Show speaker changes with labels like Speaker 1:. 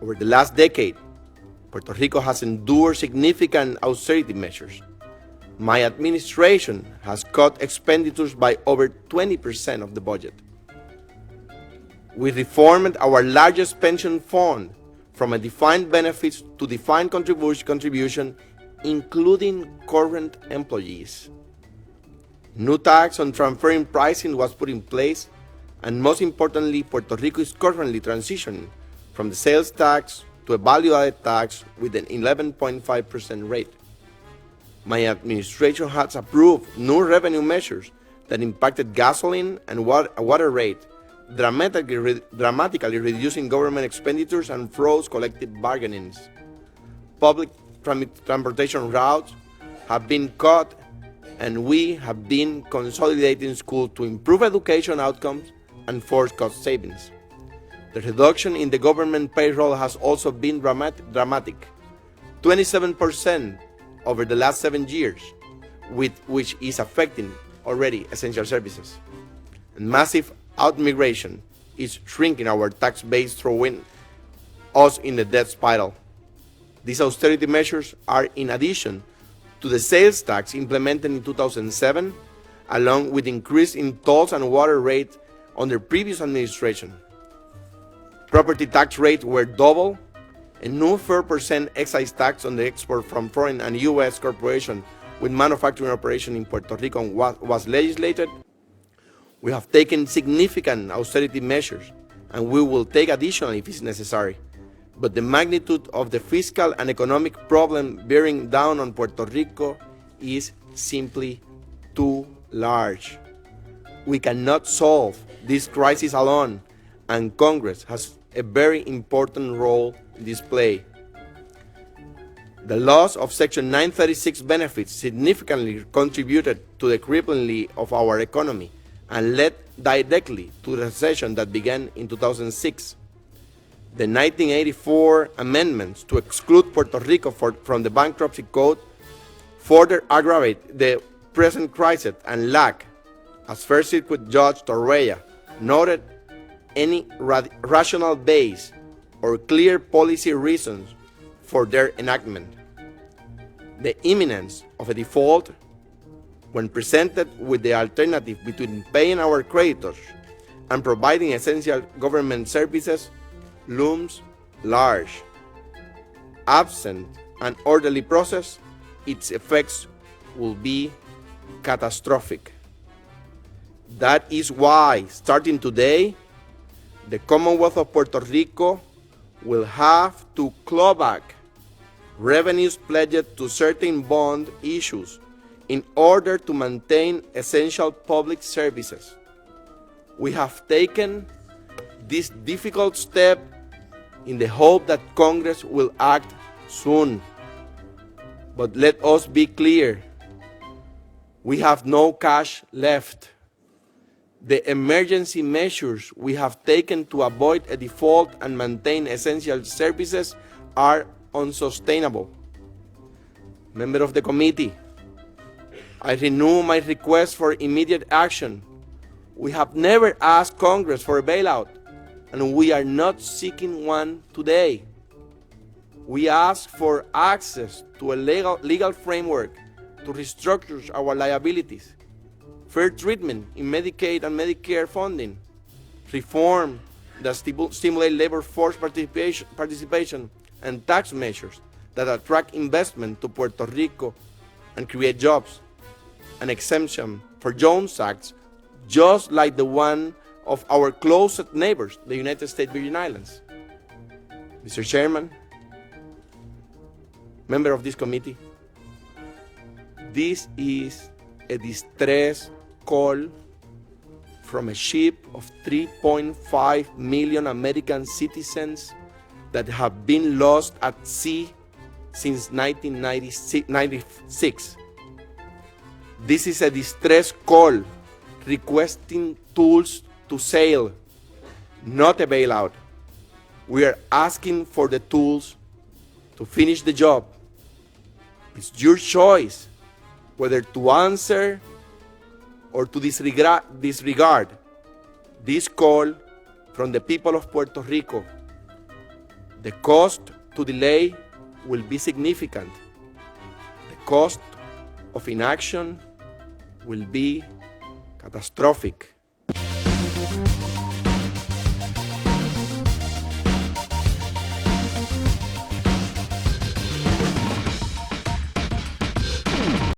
Speaker 1: Over the last decade, Puerto Rico has endured significant austerity measures. My administration has cut expenditures by over 20% of the budget. We reformed our largest pension fund from a defined benefits to defined contribution, including current employees. New tax on transferring pricing was put in place, and most importantly, Puerto Rico is currently transitioning from the sales tax to a value-added tax with an 11.5% rate. My administration has approved new revenue measures that impacted gasoline and water rate, dramatically reducing government expenditures and froze collective bargainings. Public transportation routes have been cut, and we have been consolidating schools to improve education outcomes and force cost savings. The reduction in the government payroll has also been dramatic, 27% over the last 7 years, which is affecting already essential services. And massive outmigration is shrinking our tax base, throwing us in the debt spiral. These austerity measures are in addition to the sales tax implemented in 2007, along with increase in tolls and water rates under previous administration. Property tax rates were double. A new 4% excise tax on the export from foreign and U.S. corporations with manufacturing operation in Puerto Rico was legislated. We have taken significant austerity measures, and we will take additional if it's necessary. But the magnitude of the fiscal and economic problem bearing down on Puerto Rico is simply too large. We cannot solve this crisis alone, and Congress has a very important role in this play. The loss of Section 936 benefits significantly contributed to the crippling of our economy and led directly to the recession that began in 2006. The 1984 amendments to exclude Puerto Rico from the bankruptcy code further aggravate the present crisis and lack, as First Circuit Judge Torreya noted, any rational base or clear policy reasons for their enactment. The imminence of a default, when presented with the alternative between paying our creditors and providing essential government services, looms large. Absent an orderly process, its effects will be catastrophic. That is why, starting today, the Commonwealth of Puerto Rico will have to claw back revenues pledged to certain bond issues in order to maintain essential public services. We have taken this difficult step in the hope that Congress will act soon. But let us be clear, we have no cash left. The emergency measures we have taken to avoid a default and maintain essential services are unsustainable. Member of the committee, I renew my request for immediate action. We have never asked Congress for a bailout, and we are not seeking one today. We ask for access to a legal framework to restructure our liabilities, fair treatment in Medicaid and Medicare funding, reform that stimulate labor force participation, and tax measures that attract investment to Puerto Rico and create jobs, an exemption for Jones Acts, just like the one of our closest neighbors, the United States Virgin Islands. Mr. Chairman, member of this committee, this is a distress call from a ship of 3.5 million American citizens that have been lost at sea since 1996. This is a distress call requesting tools to sail, not a bailout. We are asking for the tools to finish the job. It's your choice whether to answer or to disregard this call from the people of Puerto Rico. The cost to delay will be significant. The cost of inaction will be catastrophic.